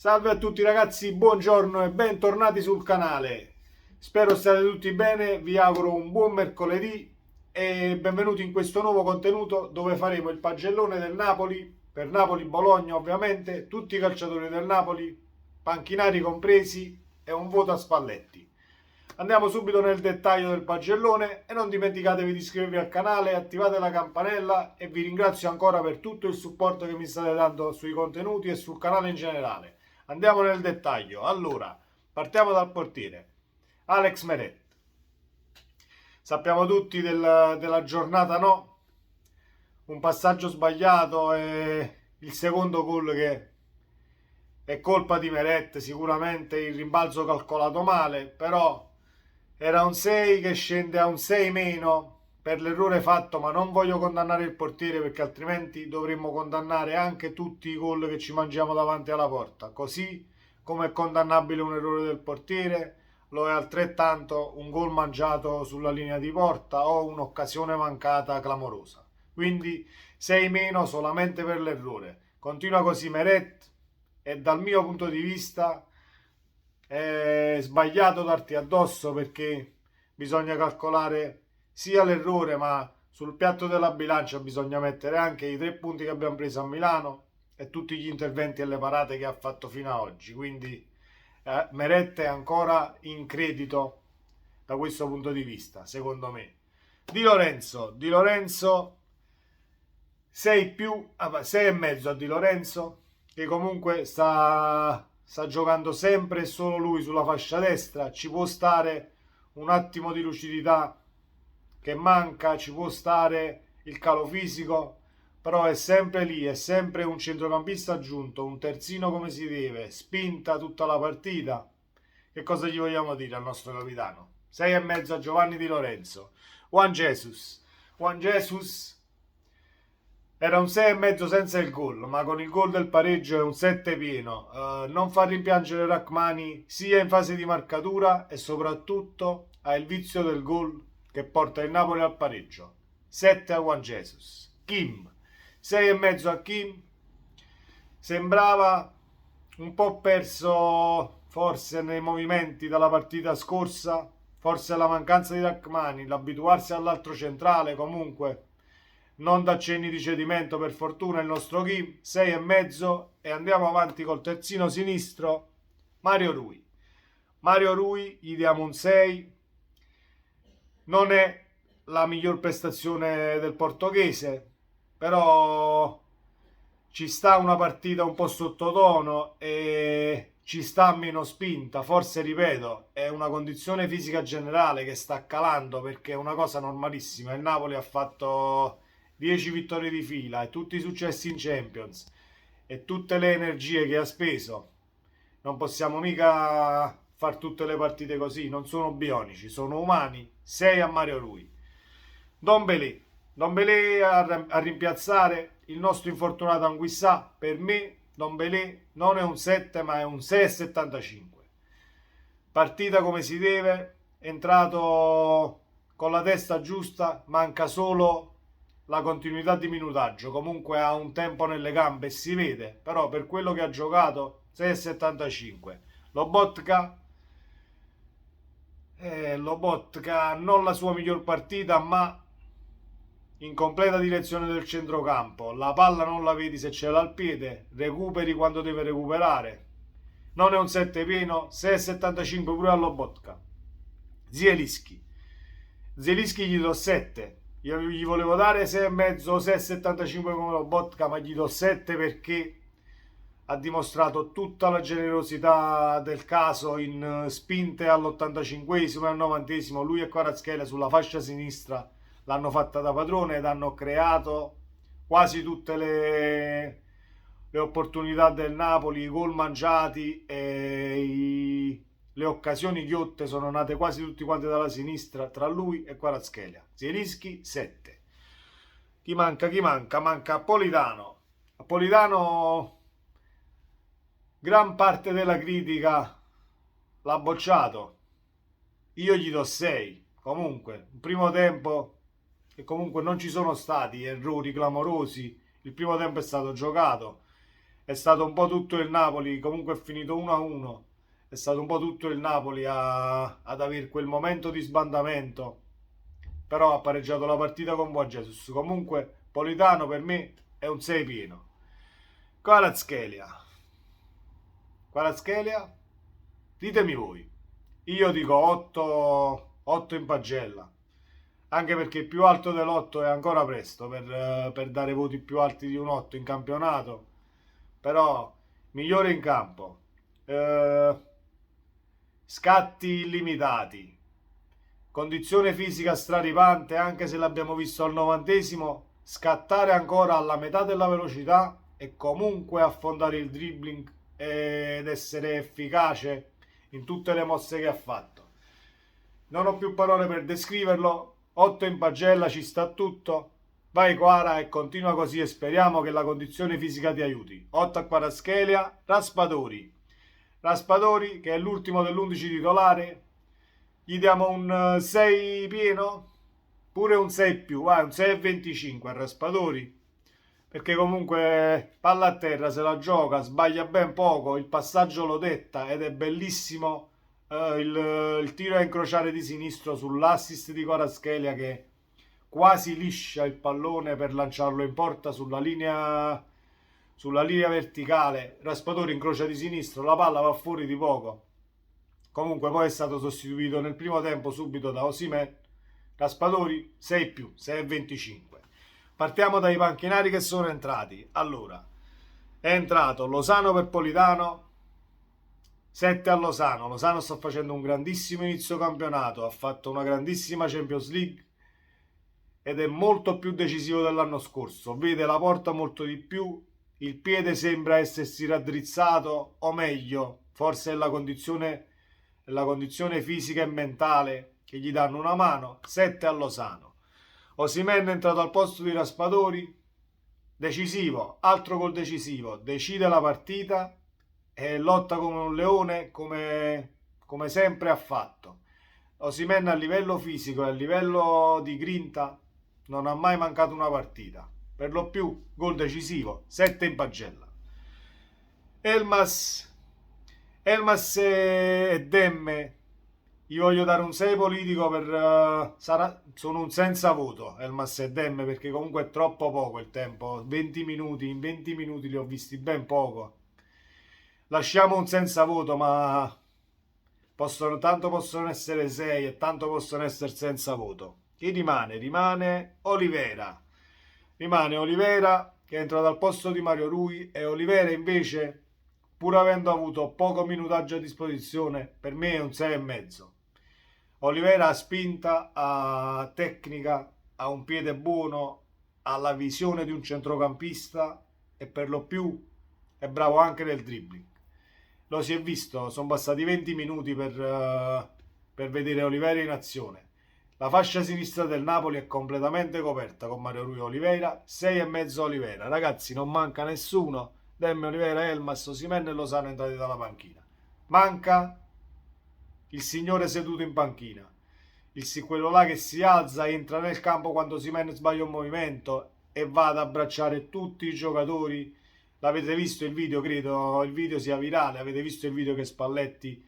Salve a tutti ragazzi, buongiorno e bentornati sul canale. Spero stiate tutti bene, vi auguro un buon mercoledì e benvenuti in questo nuovo contenuto dove faremo il pagellone del Napoli, per Napoli-Bologna ovviamente, tutti i calciatori del Napoli, panchinari compresi e un voto a Spalletti. Andiamo subito nel dettaglio del pagellone e non dimenticatevi di iscrivervi al canale, attivate la campanella e vi ringrazio ancora per tutto il supporto che mi state dando sui contenuti e sul canale in generale. Andiamo nel dettaglio. Allora, partiamo dal portiere. Alex Meret. Sappiamo tutti della giornata no. Un passaggio sbagliato e il secondo gol che è colpa di Meret. Sicuramente il rimbalzo calcolato male, però era un 6 che scende a un 6 meno per l'errore fatto, ma non voglio condannare il portiere perché altrimenti dovremmo condannare anche tutti i gol che ci mangiamo davanti alla porta. Così come è condannabile un errore del portiere, lo è altrettanto un gol mangiato sulla linea di porta o un'occasione mancata clamorosa. Quindi 6 meno solamente per l'errore. Continua così Meret e dal mio punto di vista è sbagliato darti addosso perché bisogna calcolare sia l'errore, ma sul piatto della bilancia bisogna mettere anche i 3 punti che abbiamo preso a Milano e tutti gli interventi e le parate che ha fatto fino ad oggi. Quindi Meret è ancora in credito da questo punto di vista, secondo me. Di Lorenzo 6 più, 6 e mezzo a Di Lorenzo, che comunque sta giocando sempre e solo lui sulla fascia destra. Ci può stare un attimo di lucidità che manca, ci può stare il calo fisico, però è sempre lì, è sempre un centrocampista aggiunto, un terzino come si deve, spinta tutta la partita. Che cosa gli vogliamo dire al nostro capitano? 6 e mezzo a Giovanni Di Lorenzo. Juan Jesus. Juan Jesus era un 6 e mezzo senza il gol, ma con il gol del pareggio è un 7 pieno. Non fa rimpiangere Rachmani sia in fase di marcatura e soprattutto ha il vizio del gol che porta il Napoli al pareggio. 7 a Juan Jesus. Kim, 6 e mezzo a Kim. Sembrava un po' perso forse nei movimenti dalla partita scorsa, forse la mancanza di Rachmani, l'abituarsi all'altro centrale, comunque non da cenni di cedimento per fortuna il nostro Kim, 6 e mezzo e andiamo avanti col terzino sinistro Mario Rui. Mario Rui gli diamo un 6, non è la miglior prestazione del portoghese, però ci sta una partita un po' sottotono e ci sta meno spinta. Forse, ripeto, è una condizione fisica generale che sta calando perché è una cosa normalissima. Il Napoli ha fatto 10 vittorie di fila e tutti i successi in Champions e tutte le energie che ha speso. Non possiamo mica far tutte le partite così, non sono bionici, sono umani. 6 a Mario Rui. Dombele, Dombele a rimpiazzare il nostro infortunato Anguissà. Per me Dombele non è un 7 ma è un 6,75. Partita come si deve, entrato con la testa giusta, manca solo la continuità di minutaggio. Comunque ha un tempo nelle gambe e si vede, però per quello che ha giocato 6,75. Lobotka non la sua miglior partita, ma in completa direzione del centrocampo. La palla non la vedi se ce l'ha al piede, recuperi quando deve recuperare. Non è un 7 pieno, 6,75 pure a Lobotka. Zielinski. Zielinski gli do 7. Io gli volevo dare 6,5, 6,75 come Lobotka, ma gli do 7 perché ha dimostrato tutta la generosità del caso in spinte all'85esimo e al 90esimo. Lui e Kvaratskhelia sulla fascia sinistra l'hanno fatta da padrone ed hanno creato quasi tutte le opportunità del Napoli, i gol mangiati e le occasioni ghiotte sono nate quasi tutti quanti dalla sinistra tra lui e Kvaratskhelia. Zielinski 7. Chi manca? Chi manca? Manca Politano. Politano gran parte della critica l'ha bocciato. Io gli do 6. Comunque, il primo tempo che comunque non ci sono stati errori clamorosi, il primo tempo è stato giocato è stato un po' tutto il Napoli, comunque è finito 1-1, è stato un po' tutto il Napoli ad avere quel momento di sbandamento, però ha pareggiato la partita con Juan Jesus. Comunque Politano per me è un 6 pieno. Kvaratskhelia, ditemi voi. Io dico 8 in pagella, anche perché più alto dell'8 è ancora presto per dare voti più alti di un 8 in campionato, però migliore in campo, scatti illimitati, condizione fisica straripante, anche se l'abbiamo visto al 90esimo, scattare ancora alla metà della velocità e comunque affondare il dribbling ed essere efficace in tutte le mosse che ha fatto. Non ho più parole per descriverlo. 8 in pagella, ci sta tutto. Vai Quara e continua così e speriamo che la condizione fisica ti aiuti. 8 a Kvaratskhelia. Raspadori che è l'ultimo dell'11 titolare, gli diamo un 6 pieno, pure un 6 più, vai, un 6,25 a Raspadori, perché comunque palla a terra, se la gioca, sbaglia ben poco, il passaggio lo detta ed è bellissimo il tiro a incrociare di sinistro sull'assist di Kvaratskhelia che quasi liscia il pallone per lanciarlo in porta sulla linea verticale. Raspadori incrocia di sinistro, la palla va fuori di poco. Comunque poi è stato sostituito nel primo tempo subito da Osimhen. Raspadori 6 più, 6,25. Partiamo dai panchinari che sono entrati. Allora, è entrato Lozano per Politano, 7 a Lozano. Lozano sta facendo un grandissimo inizio campionato, ha fatto una grandissima Champions League ed è molto più decisivo dell'anno scorso. Vede la porta molto di più, il piede sembra essersi raddrizzato, o meglio, forse è la condizione fisica e mentale che gli danno una mano. 7 a Lozano. Osimhen è entrato al posto di Raspadori, decisivo, altro gol decisivo, decide la partita e lotta come un leone, come sempre ha fatto. Osimhen a livello fisico e a livello di grinta non ha mai mancato una partita, per lo più gol decisivo, 7 in pagella. Elmas e Demme, gli voglio dare un 6 politico sono un senza voto Elmas e Demme, perché comunque è troppo poco il tempo, 20 minuti, in 20 minuti li ho visti ben poco. Lasciamo un senza voto, ma tanto possono essere 6 e tanto possono essere senza voto. Chi rimane? Rimane Olivera che entra dal posto di Mario Rui, e Olivera invece, pur avendo avuto poco minutaggio a disposizione, per me è un 6,5. Olivera ha spinta, ha tecnica, ha un piede buono, ha la visione di un centrocampista e per lo più è bravo anche nel dribbling. Lo si è visto, sono passati 20 minuti per vedere Olivera in azione. La fascia sinistra del Napoli è completamente coperta con Mario Rui e Oliveira, 6,5 Oliveira. Ragazzi, non manca nessuno. Demme, Oliveira, Elmas, Osimhen e Lozano entrati dalla panchina. Manca il signore seduto in panchina, quello là che si alza, entra nel campo quando Osimhen sbaglia un movimento e va ad abbracciare tutti i giocatori. L'avete visto il video, credo il video sia virale, avete visto il video che Spalletti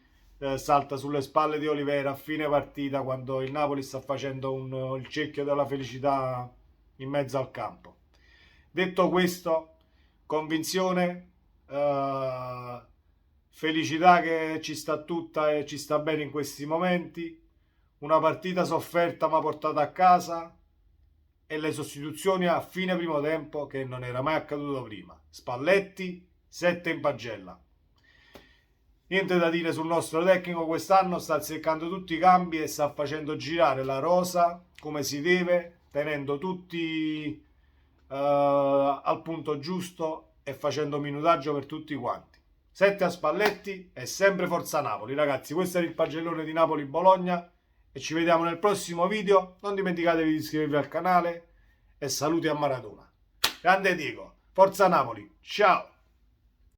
salta sulle spalle di Oliveira a fine partita quando il Napoli sta facendo il cerchio della felicità in mezzo al campo. Detto questo, convinzione, felicità che ci sta tutta e ci sta bene in questi momenti, una partita sofferta ma portata a casa e le sostituzioni a fine primo tempo che non era mai accaduto prima. Spalletti 7 in pagella. Niente da dire sul nostro tecnico, quest'anno sta azzeccando tutti i cambi e sta facendo girare la rosa come si deve, tenendo tutti al punto giusto e facendo minutaggio per tutti quanti. 7 a Spalletti e sempre forza Napoli. Ragazzi, questo è il pagellone di Napoli-Bologna e ci vediamo nel prossimo video. Non dimenticatevi di iscrivervi al canale e saluti a Maradona. Grande Diego, forza Napoli, ciao!